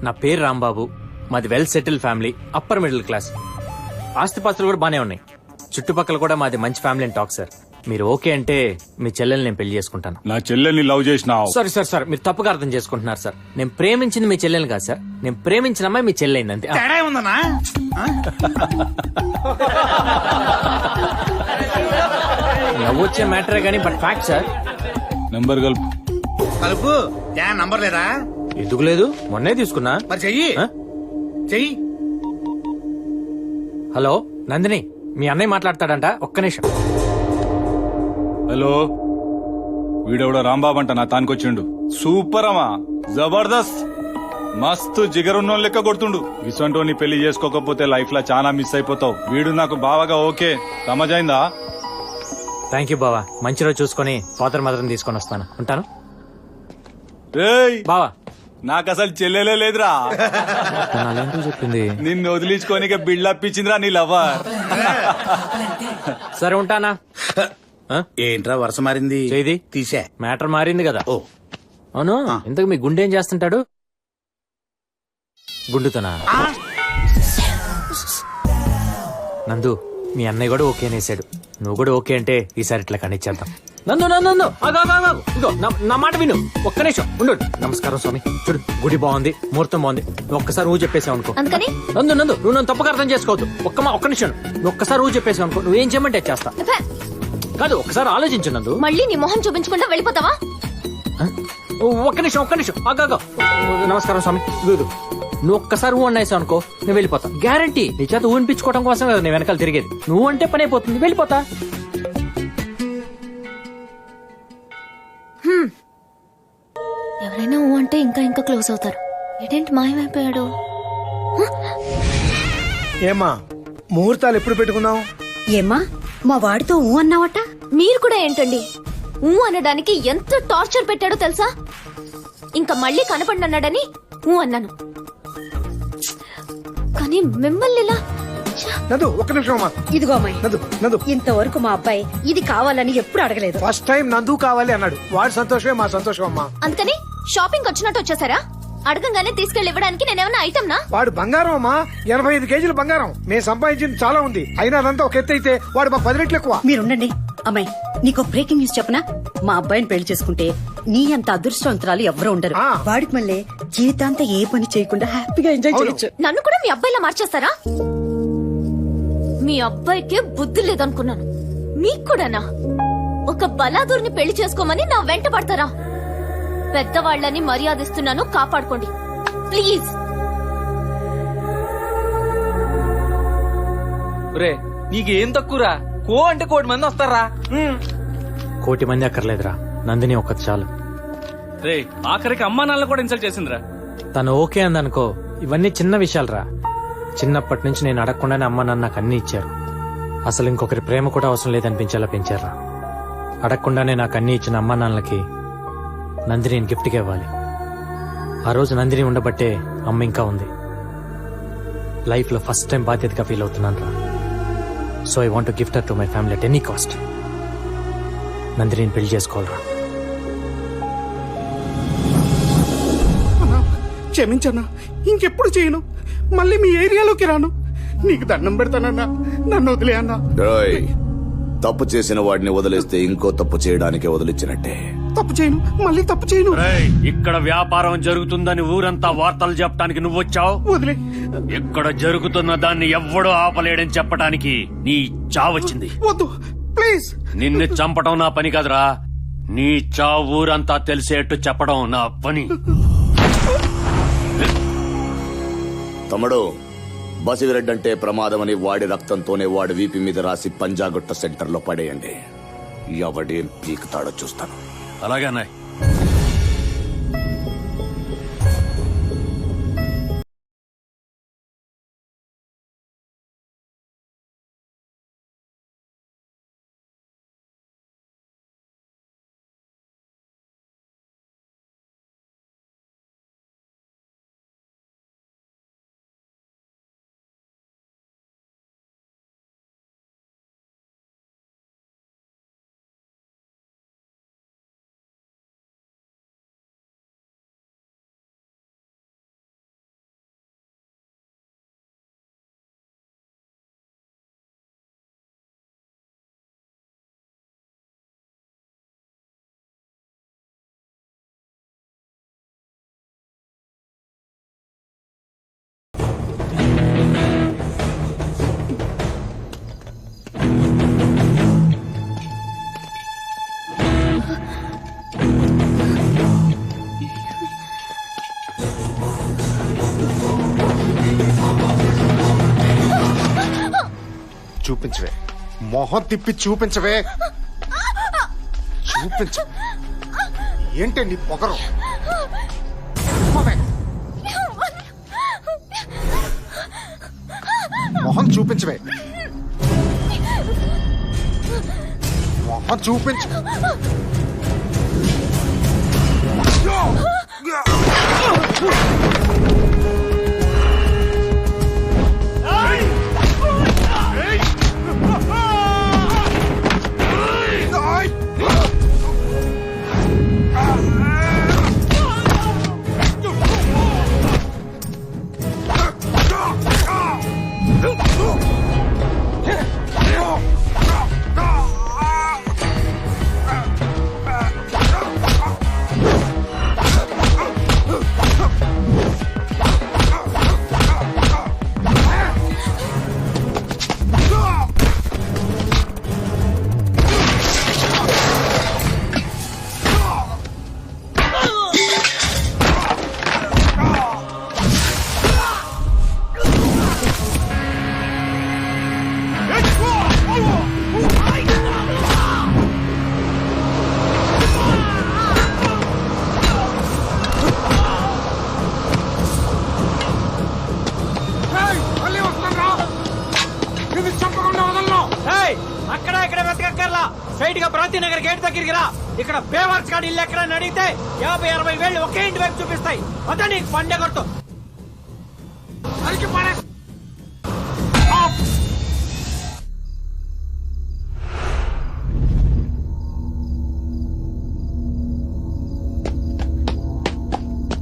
నా పేరు రాంబాబు, మాది well settle family, upper middle class. ఆస్తిపాస్తులు కూడా బానే ఉన్నాయి. చుట్టుపక్కల కూడా మాది మంచి ఫ్యామిలీ అని టాక్ సార్. మీరు ఓకే అంటే మీ చెల్లెల్ని నేను పెళ్లి చేసుకుంటాను. నా చెల్లెల్ని లవ్ చేసినావు? సారీ సార్, సార్ మీరు తప్పుగా అర్థం చేసుకుంటున్నారు సార్. నేను ప్రేమించింది మీ చెల్లెల్ని కాదు సార్, నేను ప్రేమించిన అమ్మాయి మీ చెల్లెయింది అంతే. తేడా ఉందన్నా? నవ్వొచ్చే మ్యాటరే కానీ బట్ ఫ్యాక్ట్ సార్. నెంబర్ కలుపు. కలుపు. నంబర్ లేదా? ఎందుకు లేదు, మొన్నే తీసుకున్నా. మరి చెయ్యి. ఆ? చెయ్యి. హలో నందిని, మీ అన్నయ్య మాట్లాడతాడంట, ఒక్క నిమిషం. హలో, వీడెవడో రాంబాబు అంట నా తానికొచ్చిండు. సూపర్ అమ్మా, జబర్దస్త్, మస్తు జిగరున్నో లెక్క కొడుతుండు. ఇసంటోని పెళ్లి చేసుకోకపోతే లైఫ్ లో చాలా మిస్ అయిపోతావు. వీడు నాకు బావగా ఓకే, సమజైందా? థ్యాంక్ యూ బావా, మంచి రోజు చూసుకొని ఫాదర్ మదర్ని తీసుకొని వస్తాను. ఉంటాను రేయ్ బావా. నాకు అసలు చెల్లెలే లేదురా. నాలేంటో చెప్పింది. నిన్ను వదిలించుకోనికే బిల్డప్ ఇచ్చిందిరా నీ లవర్. సరే ఉంటానా. ఏంట్రా వరుస మారింది? చేది తీసా. మ్యాటర్ మారింది కదా. ఓ అవును, ఇంతకు మీ గుండె ఏం చేస్తుంటాడు? గుండుతోనా? నందు, మీ అన్నయ్య కూడా ఓకే అనేసాడు. నువ్వు కూడా ఓకే అంటే ఈసారి ఇట్లా కనిచ్చేద్దాం. నందు నందు నందు, ఇదిగో నా మాట విను, ఒక్క నిమిషం ఉండు. నమస్కారం స్వామి. చూడు, గుడి బాగుంది, ముహూర్తం బాగుంది. నువ్వు ఒక్కసారి నువ్వు చెప్పేసావు అనుకో. నందు నందు, నువ్వు నన్ను తప్పుగా అర్థం చేసుకోవద్దు. ఒక్క నిమిషం, నువ్వు ఒక్కసారి నువ్వు చెప్పేసావు అనుకో, నువ్వేం చేయమంటే చేస్తా. కాదు, ఒక్కసారి ఆలోచించు నందు. మళ్ళీ నీ మొహం చూపించకుండా వెళ్ళిపోతావా? ఒక్క నిమిషం. ఆగా. నమస్కారం స్వామి. ఇదిగో నువ్వు ఒక్కసారి ఊ అన్నాయిసావు అనుకో, నేను వెళ్ళిపోతా. గ్యారంటీ. నీ చేత ఊనిపించుకోవడం కోసం కదా నేను వెనకాల తిరిగేది. నువ్వు అంటే పని అయిపోతుంది, వెళ్ళిపోతా. ఎవరైనా ఊ అంటే ఇంకా ఇంకా క్లోజ్ అవుతారు. ఏంటి మాయమైపోయాడు? ఏమా ముహూర్తాలు ఎప్పుడు పెట్టుకున్నావు? ఏమ్మా మా వాడితో ఊ అన్నావట? మీరు కూడా ఏంటండి ఊ అనడానికి ఎంత టార్చర్ పెట్టాడో తెలుసా? ఇంకా మళ్ళీ కనపడినన్నాడని ఊ అన్నాను, కానీ మిమ్మల్ని ఇలా. నదు ఒక్క నిమిషం అమ్మా. ఇదిగో అమ్మాయి, నదు ఇంతవరకు మా అబ్బాయి ఇది కావాలని ఎప్పుడు అడగలేదు. ఫస్ట్ టైం నందు కావాలి అన్నాడు. వాడి సంతోషమే మా సంతోషం అమ్మా. అందుకని షాపింగ్ వచ్చినట్టు వచ్చేసారా? అడగంగానే తీసుకెళ్లి ఇవ్వడానికి నేనేమన్నా ఐటమ్ నా? వాడు బంగారం అమ్మా, 85 కేజీల బంగారం. మేము సంపాదించింది చాలా ఉంది, అయినా అదంతా ఒక ఎత్తు అయితే వాడు మాకు 10 రెట్లు ఎక్కువ. మీరుండండి అమ్మాయి, నీకు బ్రేకింగ్ న్యూస్ చెప్పనా? మా అబ్బాయిని పెళ్లి చేసుకుంటే నీ అంత అదృష్టవంతురాలు ఎవరు ఉండరు. వాడికి మళ్ళీ జీవితాంతా ఏ పని చేయకుండా హ్యాపీగా ఎంజాయ్ చేయొచ్చు. నన్ను కూడా మీ అబ్బాయిలా మార్చేస్తారా? మీ అబ్బాయికే బుద్ధి లేదనుకున్నాను, మీకు కూడానా? ఒక బలాదూర్ని పెళ్లి చేసుకోమని నా వెంట పడతారా? పెద్దవాళ్లని మర్యాదిస్తున్నాను, కాపాడుకోండి ప్లీజ్. నీకేం తక్కువరా? కో అంటే 1,000 మంది వస్తారా? 1,000 మంది అక్కర్లేదురా, నందిని ఒక్కటి చాలు. రే, ఆఖరికి అమ్మా నాన్న కూడా ఇన్సల్ట్ చేసిందిరా. తను ఓకే అందనుకో, ఇవన్నీ చిన్న విషయాలురా. చిన్నప్పటి నుంచి నేను అడగకుండానే అమ్మ నాన్న నాకు అన్ని ఇచ్చారు. అసలు ఇంకొకరి ప్రేమ కూడా అవసరం లేదనిపించేలా పెంచారా. అడగకుండానే నాకు అన్ని ఇచ్చిన అమ్మ నాన్నలకి నందిని గిఫ్ట్గా ఇవ్వాలి. ఆ రోజు నందిని ఉండబట్టే అమ్మ ఇంకా ఉంది. లైఫ్ లో ఫస్ట్ టైం బాధ్యతగా ఫీల్ అవుతున్నాను రా. So I want gift her to my family at any cost. Nandini పెళ్లి చేసుకోవాలరా. క్షమించన్నా, ఇంకెప్పుడు చేయను. మళ్ళీ మీ ఏరియాలోకి రాను. నీకు దండం పెడతానన్నా, నన్ను వదిలే అన్నా. తప్పు చేసిన వాడిని వదిలేస్తే ఇంకో తప్పు చేయడానికే వదిలించినట్టే. తప్పు చేయను, మళ్ళీ తప్పు చేయను. ఇక్కడ వ్యాపారం జరుగుతుందని ఊరంతా వార్తలు చెప్పడానికి నువ్వొచ్చావు. వదిలే. ఇక్కడ జరుగుతున్న దాన్ని ఎవ్వడూ ఆపలేడని చెప్పడానికి నీ చావొచ్చింది. వద్దు ప్లీజ్. నిన్ను చంపడం నా పని కాదురా, నీ చావు ఊరంతా తెలిసేట్టు చెప్పడం నా పని. తమ్ముడు, బసివిరెడ్డంటే ప్రమాదమని వాడి రక్తంతోనే వాడి వీపి మీద రాసి పంజాగుట్ట సెంటర్ లో పడేయండి. ఎవడేం పీకుతాడో చూస్తాను. అలాగే అన్నాయ్. చూపించవే, మొహం తిప్పి చూపించవే, చూపించ. ఏంటండి పొగరు? మొహం చూపించవే, మొహం చూపించు. అక్కడ ఇక్కడ వెతకక్కర్లా, స్ట్రైట్ గా భ్రాంతి నగర్ గేట్ దగ్గరికి రా. ఇక్కడ బేవర్స్ కాడి ఇల్లు ఎక్కడ అడిగితే 50-60 వేళ్ళు ఒకే ఇంటి వైపు చూపిస్తాయి. అదే నీకు పండే కొట్టు.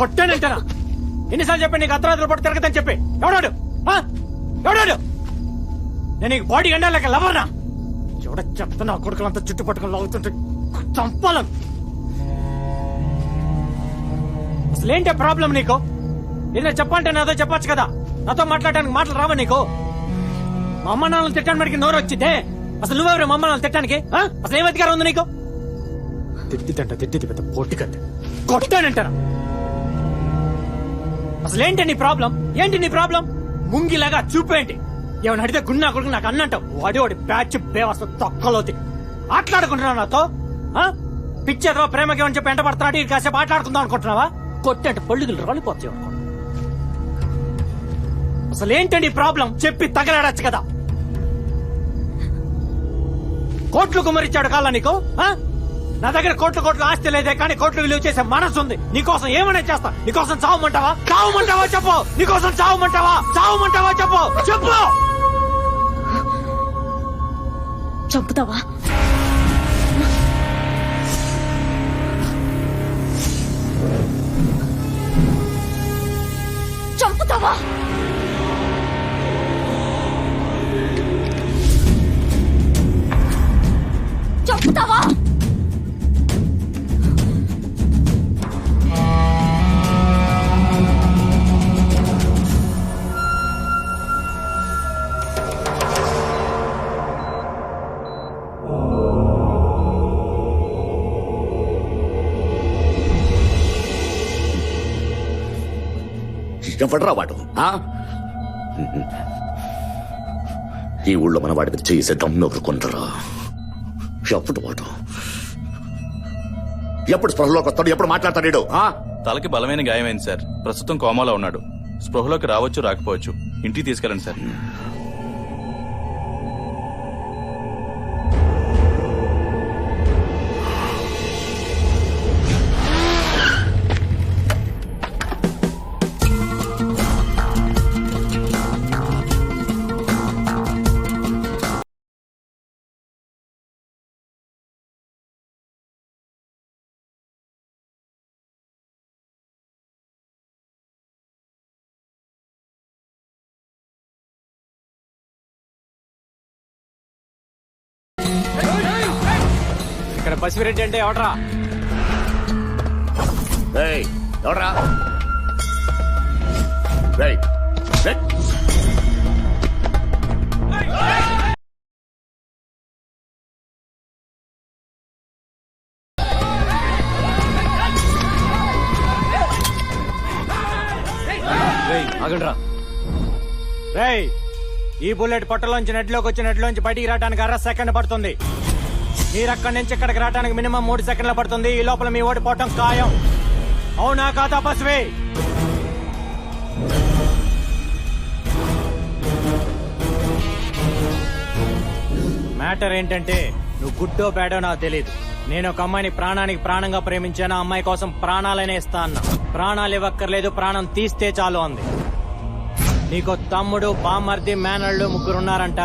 కొట్టానంటారా? ఎన్నిసార్లు చెప్పి నీకు అర్ధరాత్రులు పట్టు తిరగదని చెప్పి? ఎవడాడు? ఎవడాడు? నేను నీకు బాడీ గండా లేక లవర్నా? ఎవడ చెప్తున్నా కొడుకులంతా చుట్టుపట్టుకుని లాగుతుంటే చంపాలను. అసలేంటే ప్రాబ్లం నీకు? ఏదో చెప్పాలంటే నాతో చెప్పొచ్చు కదా. నాతో మాట్లాడడానికి మాటలు రావా నీకు? మా అమ్మ నాన్నలు తిట్టడానికి నోరు వచ్చిందే. అసలు నువ్వెవరు మా అమ్మ నాన్నలు తిట్టడానికి? అసలు ఏం అధికారం ఉంది నీకు? తిట్టిది పెద్ద పోటీ కత్తి. కొట్టానంటారా? అసలేంటి నీ ప్రాబ్లం? ఏంటి నీ ప్రాబ్లం? ముంగిలాగా చూపేంటి? ఏమైనా అడిగితే గున్నా కొడుకు నాకు అన్నంటావు. వాడి బ్యాచ్ బేవస్త తొక్కలోది. ఆటలాడుకుంటున్నావు నాతో? పిచ్చేదో ప్రేమకి ఏమని చెప్పి ఎంట పడుతున్నాడు. ఇది కాసేపు ఆటలాడుకుందాం అనుకుంటున్నావా? కొట్టంటే పళ్ళుగులు రాలిపోతాయి అనుకో. అసలేంటండి ప్రాబ్లం? చెప్పి తగలాడచ్చు కదా. కోట్లు కుమరిచ్చాడు కాళ్ళ నీకు? నా దగ్గర కోట్లు ఆస్తి లేదే, కానీ కోట్లు విలువ చేసే మనసు ఉంది. నీకోసం ఏమైనా చేస్తా. నీకోసం చావమంటావా? చెప్పు. నీకోసం చావమంటావా చెప్పు. చంపుతావా? చంపుతావా? చంపుతావా? ఎవడ్రా వాడు? ఈ ఊళ్ళో మన వాడి మీద చేసే దమ్మెవరు కొందరా? ఎప్పుడు వాడు ఎప్పుడు స్పృహలోకి వస్తాడు? ఎప్పుడు మాట్లాడతాడు? తలకి బలమైన గాయమైంది సార్. ప్రస్తుతం కోమాలో ఉన్నాడు. స్పృహలోకి రావచ్చు రాకపోవచ్చు. ఇంటికి తీసుకెళ్ళండి సార్. ఇక్కడ బసిరెడ్డి అంటే ఎవడరా? ఎవడ్రా? రేయ్, రేయ్. ఆగండ్రా. రేయ్, ఈ బుల్లెట్ పొట్టలోంచి నెట్లోకి వచ్చి నెట్లోంచి బయటికి రావడానికి అర సెకండ్ పడుతుంది. మీరు అక్కడి నుంచి ఇక్కడికి రావడానికి మినిమం 3 సెకండ్లు పడుతుంది. ఈ లోపల మీ ఓడిపోవటం ఖాయం. అవునా కాదా బస్వే? మ్యాటర్ ఏంటంటే నువ్వు గుడ్డో బ్యాడో నాకు తెలియదు. నేను ఒక అమ్మాయిని ప్రాణానికి ప్రాణంగా ప్రేమించాను. ఆ అమ్మాయి కోసం ప్రాణాలనే ఇస్తా అన్నా. ప్రాణాలు ఇవ్వక్కర్లేదు, ప్రాణం తీస్తే చాలు అంది. నీకు తమ్ముడు, బామర్ది, మేనళ్ళు 3 ఉన్నారంట.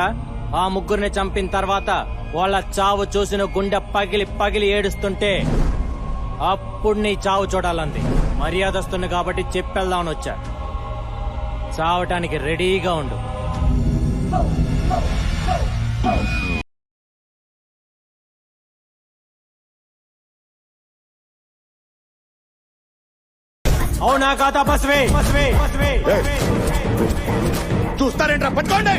ఆ 3 చంపిన తర్వాత వాళ్ళ చావు చూసి నువ్వు గుండె పగిలి పగిలి ఏడుస్తుంటే అప్పుడు నీ చావు చూడాలంది. మర్యాదస్తుంది కాబట్టి చెప్పెళ్దామని వచ్చా. చావటానికి రెడీగా ఉండు. అవునా కాదా బస్వే? చూస్తారేంట్రా పట్టుకోండి